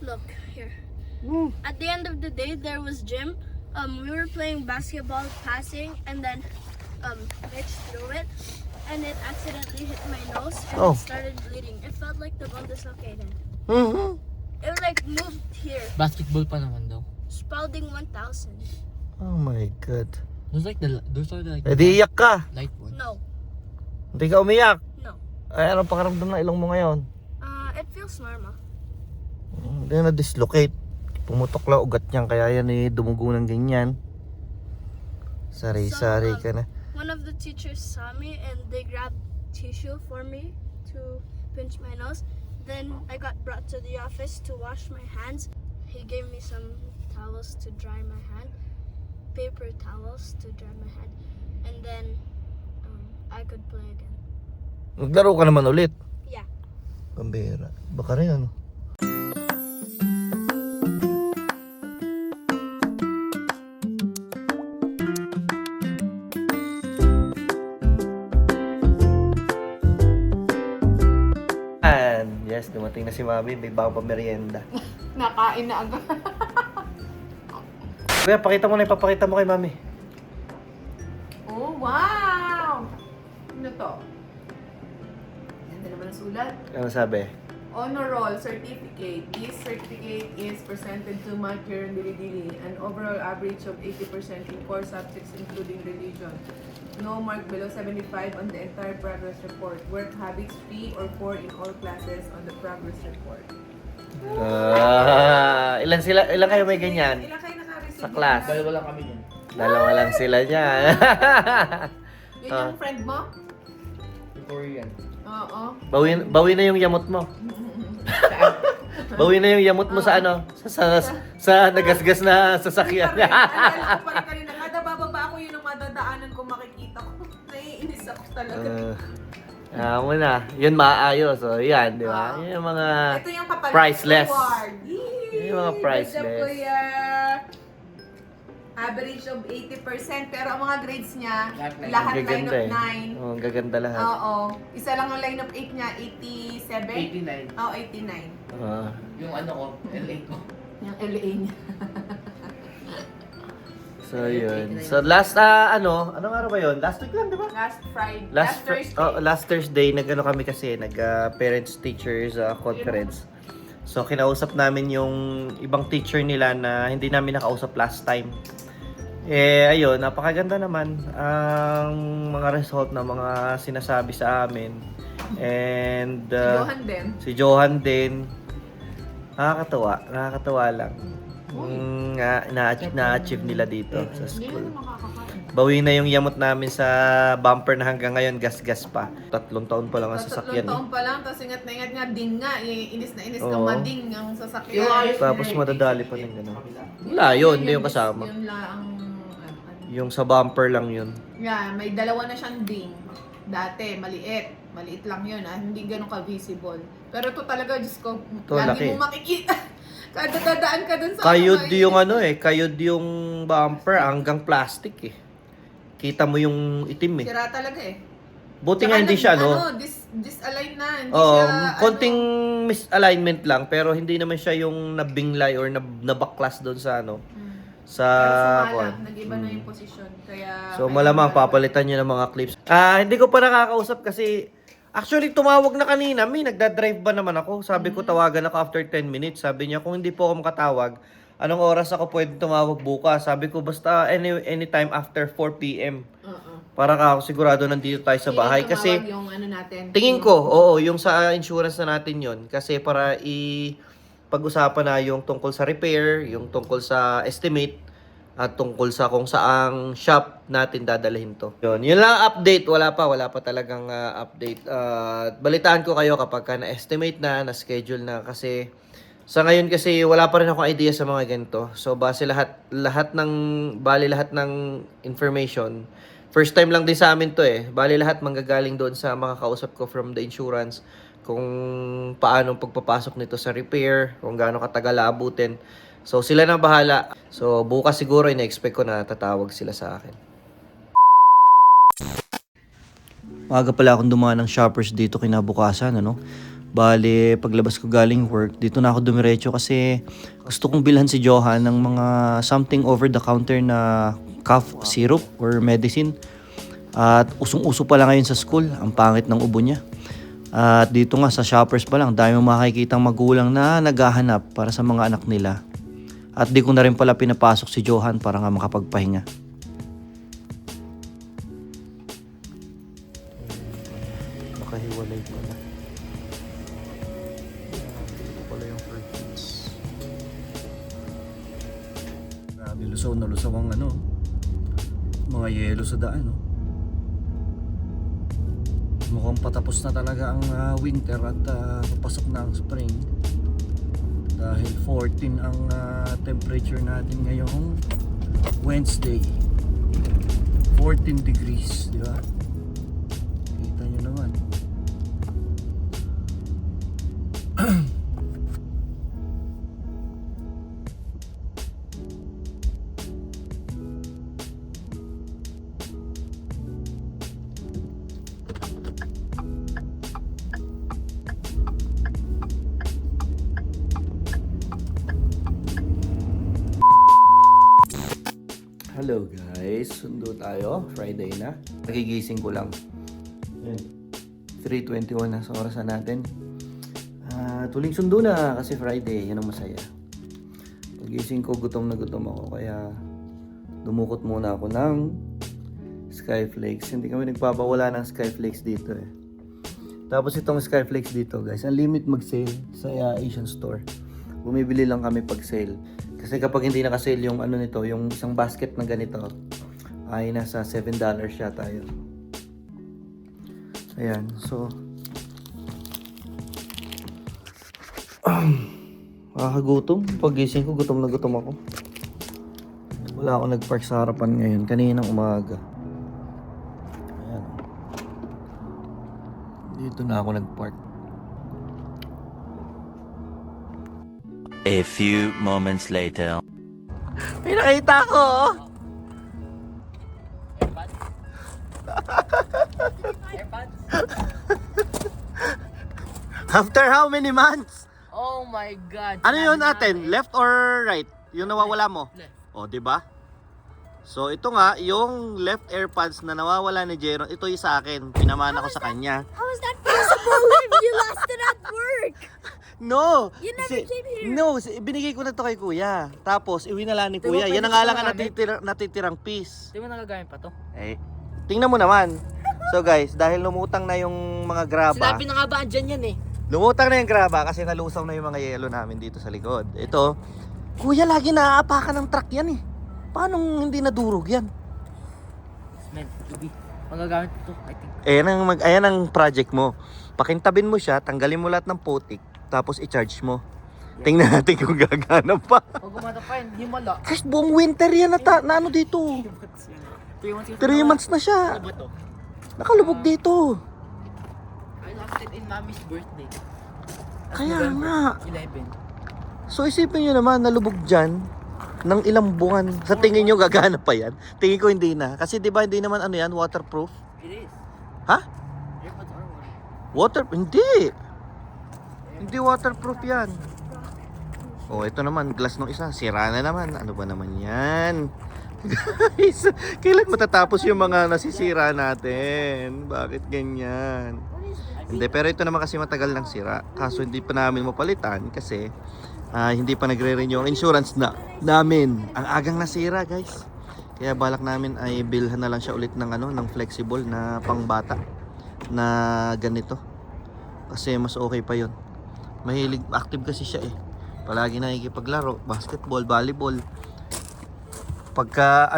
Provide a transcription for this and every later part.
Look here. Hmm. At the end of the day, there was gym. We were playing basketball, passing, and then Mitch threw it, and it accidentally hit my nose, and Oh. it started bleeding. It felt like the bone dislocated. Mhm. It like moved here. Basketball pa naman daw. Spalding 1000. Oh my God. Those are the like Eh di iyak ka. light ones. No, Hindi ka umiyak. no. Ay, anong pakiramdam ng ilong mo ngayon? It feels normal. Hindi na dislocate. Pumutok lang ugat niyan kaya yan eh dumugo ng ganyan. Sari-sari ka na. One of the teachers saw me and they grabbed tissue for me to pinch my nose. Then I got brought to the office to wash my hands. He gave me some towels to dry my hand, paper towels to dry my hand, and then I could play again. Naglaro ka naman ulit. Yeah. Pambira. Baka rin ano. Yes, dumating na si Mami. May bago pa merienda. Nakain na agad. Kuya, pakita mo na ipapakita mo kay Mami. Oh, wow! Ano to? Ganda naman ang sulat. Ano sabi? Honor Roll Certificate. This certificate is presented to Matthew Dili, an overall average of 80% in core subjects including religion. No mark below 75 on the entire progress report. Work habits 3 or 4 in all classes on the progress report. Ilan kayo may ganyan? Ilan kayo naka-receive? Sa class? Dalawa lang kami yan. Dalawa lang sila niyan. Yun yung friend mo? Korean. Oo. Bawi na yung yamot mo. Bawi na yung yamot mo sa ano? Sa nagasgas na sasakyan. Alala ko pa rin kanina. Kada bababa ako yun ang madadaanan ko, makikita ko. Naiinis ako talaga. Mo na. Yun maayos. So, yan, di ba? Yun yung mga Ito yung kapalit priceless. award. Yun yung mga priceless. Good job, Kuya. Average of 80%. Pero ang mga grades niya, lahat line Gaganda of eh. 9. Oh, gaganda lahat. Oo. Isa lang ang line of 8 niya, 87? 89. Oo, 89. Yung ano ko, LA ko. Yung LA niya. So, yun. So, last, anong araw ba yun? Last week lang, di ba? Last Friday. Last Thursday. Last Thursday, nag-ano kami kasi, parents teachers conference. So, kinausap namin yung ibang teacher nila na hindi namin nakausap last time. Eh, ayun, napakaganda naman ang mga result na mga sinasabi sa amin. And, Johan din. si Johan din. Nakakatawa lang. Na-achieve nila dito sa Hindi school. naman makakakain. Bawi na yung yamot namin sa bumper na hanggang ngayon gas-gas pa. 3 taon pa lang ang Tatlong sasakyan. taon pa lang, tapos ingat na ingat nga, ding nga. Inis na inis ka Oo. mading ang sasakyan. Yung ayos Tapos nila eh. madadali pa ng gano'n. Wala, yun, hindi yung kasama. Yun lang ang... Yung sa bumper lang yun. Yeah, may dalawa na siyang ding. Dati, maliit. Maliit lang yun, hindi ganun ka-visible. Pero ito talaga, Diyos ko, Ito, lagi laki. mo makikita. Kada dadaan ka dun sa... Kayod yung kayod yung bumper hanggang plastic eh. Kita mo yung itim eh. Sira talaga eh. Buti nga hindi siya, no? Disalign na. Hindi Oo, siya, konting misalignment lang pero hindi naman siya yung nabinglay or nabaklas doon sa sa Pero kuwan. sumala, nag-iba na yung posisyon. Kaya... So malamang papalitan niyo ng mga clips. Hindi ko pa nakakausap kasi actually tumawag na kanina, nagda-drive ba naman ako? Sabi ko tawagan ako after 10 minutes. Sabi niya kung hindi po ako makatawag, anong oras ako pwede tumawag bukas? Sabi ko basta anytime after 4 PM. Para ako sigurado nandito tayo sa bahay kasi yung ano natin. tingin ko, yung sa insurance na natin yon kasi para pag-usapan na yung tungkol sa repair, yung tungkol sa estimate, at tungkol sa kung saang shop natin dadalhin to. Yun lang update. Wala pa talagang update. Balitaan ko kayo kapag na-estimate na-schedule na kasi sa ngayon kasi wala pa rin akong idea sa mga ganito. So base lahat ng information. First time lang din sa amin to eh. Bali lahat manggagaling doon sa mga kausap ko from the insurance kung paano pagpapasok nito sa repair, kung gaano katagal aabutin. So sila na bahala. So bukas siguro ina-expect ko na tatawag sila sa akin. Maaga pala akong dumaan ng shoppers dito kinabukasan, ano? Bale, paglabas ko galing work, dito na ako dumiretso kasi gusto kong bilhan si Johan ng mga something over the counter na cough syrup or medicine. At usong-uso pa lang ngayon sa school, ang pangit ng ubo niya. At dito nga sa Shoppers pa lang, dami mong makikitang magulang na naghahanap para sa mga anak nila. At di ko na rin pala pinapasok si Johan para nga makapagpahinga. Makahiwalay pala. Ito pala yung curtains. Grabe, lusaw na lusaw ang mga yelo sa daan, no? Mukhang patapos na talaga ang winter at papasok na ang spring. Dahil 14 ang temperature natin ngayong Wednesday. 14 degrees, di ba? Kita nyo naman. Hello guys, sundo tayo. Friday na. Nagigising ko lang. Yan. 3:21 na sa orasan natin. Tuling sundo na kasi Friday. Yan ang masaya. Pagising ko, gutom na gutom ako. Kaya dumukot muna ako ng Skyflakes. Hindi kami nagpapawala ng Skyflakes dito eh. Tapos itong Skyflakes dito guys, ang limit mag-sale sa Asian store. Bumibili lang kami pag sale. Kasi kapag hindi naka-sale yung nito, yung isang basket na ganito, ay nasa $7 siya tayo. Ayan, so makakagutom. Pagising ko, gutom na gutom ako. Wala ako nag-park sa harapan ngayon, kaninang umaga. Ayan. Dito na ako nag-park. A few moments later. May nakita ko! After how many months? Oh my God. Ano yun natin? Left or right? Yung nawawala mo? Left. O, di ba? So, ito nga, yung left AirPods na nawawala ni Jeron, ito yung sa akin. Pinamana ko sa kanya. How is that possible if you lost it at work? No! You never came here. No, binigay ko na to kay kuya. Tapos, iwinala ni Di ba kuya. pwede Yan ang nga ko lang ang magamit? natitirang piece. Di mo nagagamit pa to? Eh, tingnan mo naman. So guys, dahil lumutang na yung mga graba. Sinabi na nga ba andyan yan eh? Lumutang na yung graba kasi nalusaw na yung mga yelo namin dito sa likod. Ito, kuya, lagi naaapakan ng truck yan eh. Paano hindi nadurog yan? Man, Ibi. Magagamit to, I think. Ayan ang project mo. Pakintabin mo siya, tanggalin mo lahat ng putik, tapos i-charge mo. Tingnan natin kung gagana pa. Pag gumata pa yan, himala. Kasi buong winter yan na ano dito. 3 months na siya. Ano ba to? Nakalubog dito. I lost it in mommy's birthday. Kaya November nga. 11. So isipin nyo naman, nalubog dyan ng ilang buwan. Sa tingin nyo gagana pa yan? Tingin ko hindi na. Kasi di ba hindi naman ano yan, waterproof? It is. Ha? AirPods are water. Hindi. Hindi waterproof yan. Oh, ito naman, glass ng isa. Sira na naman. Ano ba naman yan? Guys, kailan matatapos yung mga nasisira natin? Bakit ganyan? Hindi, pero ito naman kasi matagal nang sira. Kaso hindi pa namin mapalitan kasi hindi pa nagre-renew ang insurance namin. Ang agang nasira, guys. Kaya balak namin ay bilhan na lang siya ulit ng flexible na pangbata na ganito. Kasi mas okay pa 'yon. Mahilig, active kasi siya eh. Palagi nakikipaglaro, basketball, volleyball. Pagka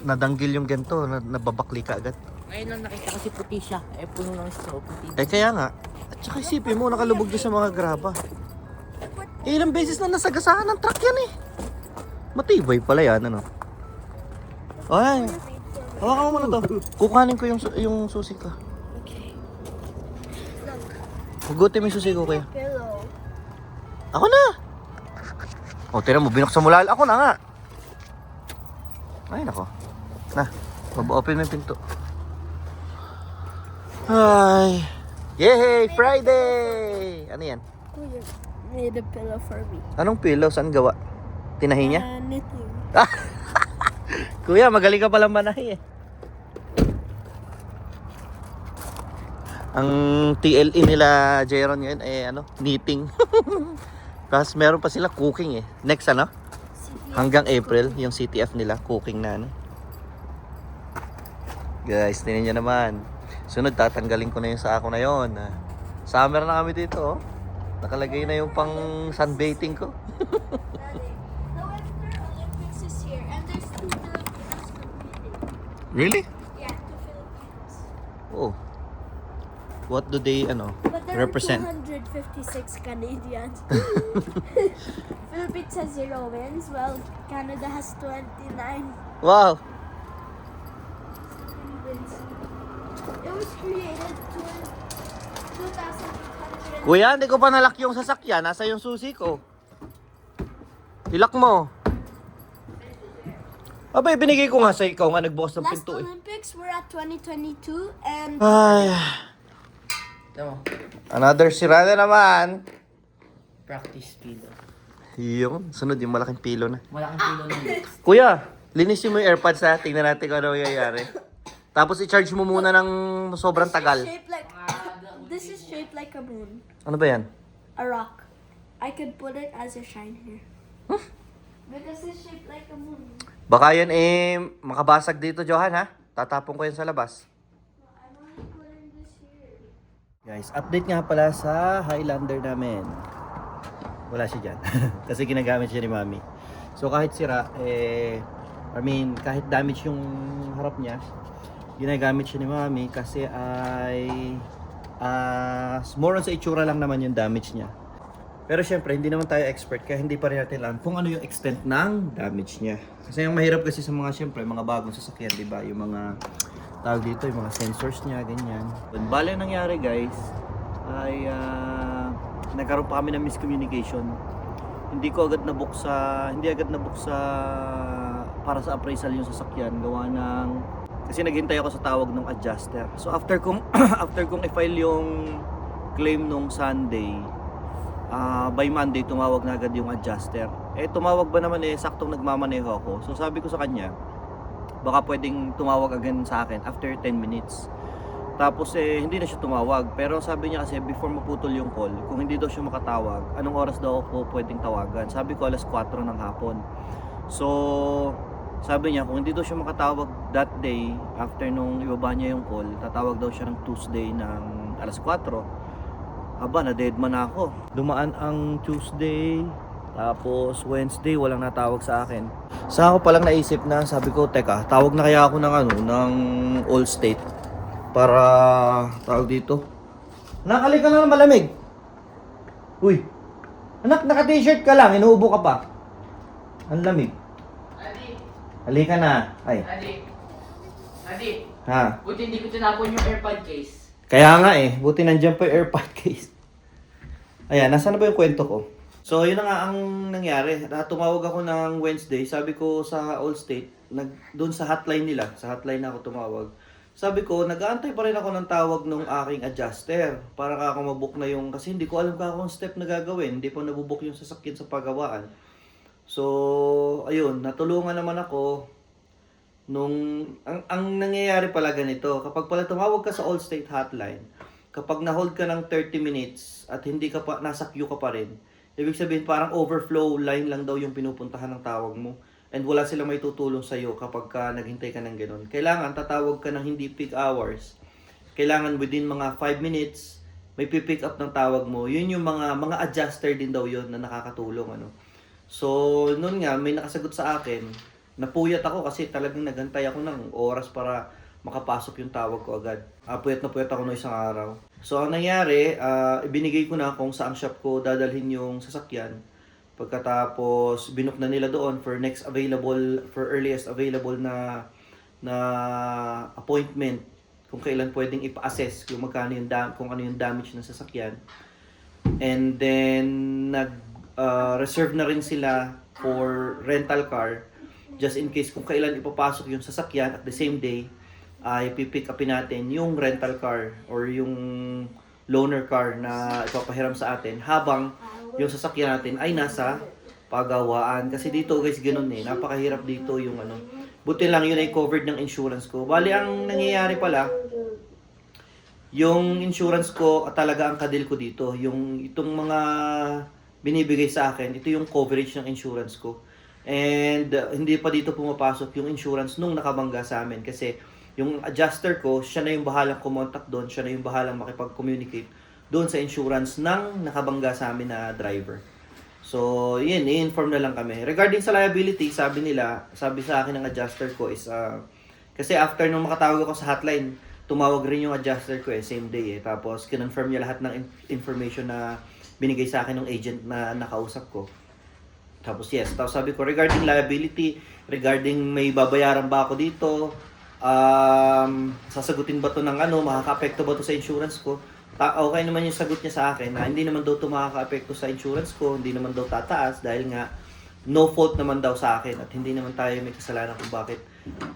nadanggil yung ganito, nababakli ka agad. Ngayon lang nakita kasi puti siya. Eh, puno lang siya sa puti. Eh kaya nga, at saka isipin mo, nakalubog din sa mga graba. Ilang beses na nasagasaan ng truck yan eh. Matibay pala yan, ano. Ay, hawakan mo muna to. Kukanin ko yung susi ko. Okay. Hugutin mo yung susi ko, kuya. Pillow. Ako na! O, tira mo, binuksan mo lalo. Ako na nga. Ay, nako. Na, open mo yung pinto. Ay, Yay! Friday! Ano yan? Kuya made a pillow for me. Anong pillow? Saan gawa? Tinahi niya? Knitting. Kuya, magaling ka palang manahi eh. Ang TLE nila, Jeron, ngayon knitting. Tapos meron pa sila cooking eh. Next hanggang April, yung CTF nila, cooking na Guys, tingnan nyo naman. Sunod, tatanggalin ko na yung sako na yon. Summer na kami dito, oh. Nakalagay na yung pang sunbathing ko. Daddy, the Winter Olympics is here and there's 2 Filipinos competing. Really? Yeah, 2 Filipinos. Oh. What do they, But there represent? are 256 Canadians. Philippines has 0 wins, while Canada has 29 Wow! wins. It was created 2,800. Kuya, hindi ko pa nalock yung sasakyan. Nasa yung susi ko. Ilak mo. Abay, binigay ko nga sa ikaw nga nagbukas ng Last pinto eh. Olympics were at 2022 and Ay, Ito mo. another sira na naman. Practice pillow. Yung, sunod yung malaking pilo na. Malaking pillow na yun. Kuya, linisin mo yung AirPods ha. Tingnan natin kung ano mangyayari. Tapos i-charge mo muna ng sobrang tagal. This is shaped like a moon, Ano ba yan? a rock. I could put it as a shine here. Because it's shaped like a moon. Baka yan makabasag dito, Johan ha. Tatapon ko yan sa labas. I want to put in this here. Guys, update nga pala sa Highlander namin. Wala siya dyan. Kasi ginagamit siya ni Mami. So kahit sira, kahit damage yung harap niya, ginagamit siya ni Mami kasi ay more on sa itsura lang naman yung damage niya. Pero syempre, hindi naman tayo expert kaya hindi pa rin natin alam kung ano yung extent ng damage niya. Kasi yung mahirap kasi sa mga syempre, mga bagong sasakyan, di ba? Yung mga tawag dito, yung mga sensors niya, ganyan. Bale nangyari guys, ay nagkaroon pa kami ng miscommunication. Hindi agad nabuksa para sa appraisal yung sasakyan, gawa ng kasi naghintay ako sa tawag ng adjuster. So after kong i-file yung claim nung Sunday, by Monday tumawag na agad yung adjuster. Tumawag ba naman saktong nagmamaneho ako. So sabi ko sa kanya, baka pwedeng tumawag again sa akin after 10 minutes. Tapos hindi na siya tumawag. Pero sabi niya kasi before maputol yung call, kung hindi daw siya makatawag, anong oras daw ako pwedeng tawagan? Sabi ko alas 4 ng hapon. So sabi niya kung hindi daw siya makatawag that day, after nung ibaba niya yung call, tatawag daw siya ng Tuesday ng alas 4. Aba, na-deadman na ako. Dumaan ang Tuesday, tapos Wednesday, walang natawag sa akin. Sa ako palang naisip na, sabi ko, teka, tawag na kaya ako ng Allstate para tawag dito. Nakalik ka na ng malamig. Uy, anak, naka-t-shirt ka lang, inuubo ka pa. Ang lamig. Halika na. Ay. Adi, Ha? buti hindi ko tinapon yung AirPod case. Kaya nga buti nandiyan pa yung AirPod case. Ayan, nasaan na ba yung kwento ko? So, yun na nga ang nangyari. Tumawag ako ng Wednesday. Sabi ko sa Allstate, doon sa hotline nila, sa hotline na ako tumawag. Sabi ko, nag-aantay pa rin ako ng tawag ng aking adjuster para ako mabook na yung, kasi hindi ko alam kung step na gagawin. Hindi pa nabubook yung sasakyan sa pagawaan. So, ayun, natulungan naman ako ang nangyayari pala ganito. Kapag pala tumawag ka sa Allstate hotline, kapag na-hold ka ng 30 minutes at hindi ka pa, nasa queue ka pa rin, ibig sabihin parang overflow line lang daw yung pinupuntahan ng tawag mo. And wala silang may tutulong sa'yo kapag ka naghintay ka ng ganun. Kailangan tatawag ka ng hindi peak hours. Kailangan within mga 5 minutes, may pipick up ng tawag mo. Yun yung mga adjuster din daw yun na nakakatulong. So, noon nga, may nakasagot sa akin. Napuyat ako kasi talagang naghantay ako ng oras para makapasok yung tawag ko agad. Puyat na puyat ako noong isang araw. So, ang nangyari, ibinigay ko na kung saan shop ko dadalhin yung sasakyan. Pagkatapos, binook na nila doon for earliest available na appointment. Kung kailan pwedeng ipa-assess kung kung ano yung damage ng sasakyan. And then, reserve na rin sila for rental car. Just in case kung kailan ipapasok yung sasakyan at the same day, ay pipick upin natin yung rental car or yung loaner car na ipapahiram sa atin habang yung sasakyan natin ay nasa pagawaan. Kasi dito guys, ganun eh. Napakahirap dito yung ano. Buti lang yun ay covered ng insurance ko. Bali, ang nangyayari pala, yung insurance ko talaga ang kadil ko dito. Yung itong mga binibigay sa akin, ito yung coverage ng insurance ko. And hindi pa dito pumapasok yung insurance nung nakabangga sa amin. Kasi yung adjuster ko, siya na yung bahalang kumontak doon. Siya na yung bahalang makipag-communicate doon sa insurance ng nakabangga sa amin na driver. So, yun, i-inform na lang kami. Regarding sa liability, sabi sa akin ng adjuster ko is, kasi after nung makatawag ako sa hotline, tumawag rin yung adjuster ko same day Tapos, kinonfirm niya lahat ng information na binigay sa akin ng agent na nakausap ko. Tapos, yes. Tapos sabi ko, regarding liability, regarding may babayaran ba ako dito, sasagutin ba to ng makaka-apekto ba to sa insurance ko? Okay naman yung sagot niya sa akin na hindi naman daw ito makaka-apekto sa insurance ko, hindi naman daw tataas dahil nga no fault naman daw sa akin at hindi naman tayo may kasalanan kung bakit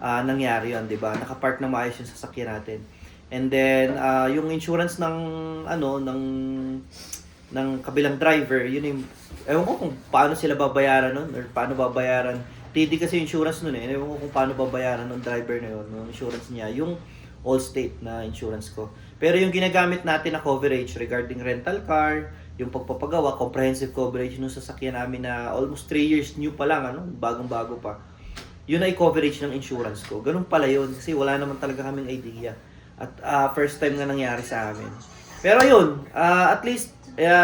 nangyari yun, di ba? Nakapark na maayos yung sasakyan natin. And then, yung insurance ng kabilang driver, yun yung, ewan ko kung paano sila babayaran nun or paano babayaran. TD kasi yung insurance nun ewan ko kung paano babayaran ng driver na yun, yung insurance niya, yung Allstate na insurance ko. Pero yung ginagamit natin na coverage regarding rental car, yung pagpapagawa, comprehensive coverage nung sasakyan namin na almost 3 years new pa lang, bagong-bago pa. Yun ay coverage ng insurance ko. Ganun pala yun kasi wala naman talaga kaming idea. At first time nga nangyari sa amin. Pero yun, at least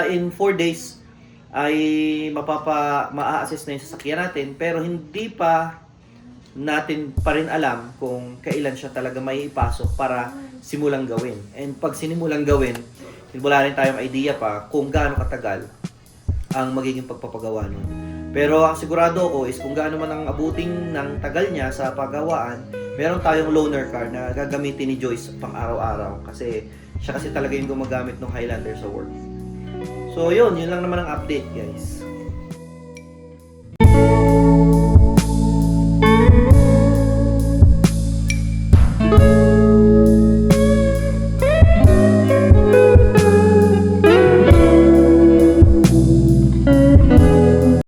in 4 days ay ma-assess na yung sasakyan natin pero hindi pa natin pa rin alam kung kailan siya talaga may ipasok para simulang gawin. And pag sinimulang gawin, wala rin tayong idea pa kung gaano katagal ang magiging pagpapagawa nun. Pero ang sigurado ko is kung gaano man ang abuting ng tagal niya sa paggawaan, meron tayong loaner car na gagamitin ni Joyce pang araw-araw kasi siya kasi talaga yung gumagamit ng Highlander sa work. So yun lang naman ang update guys.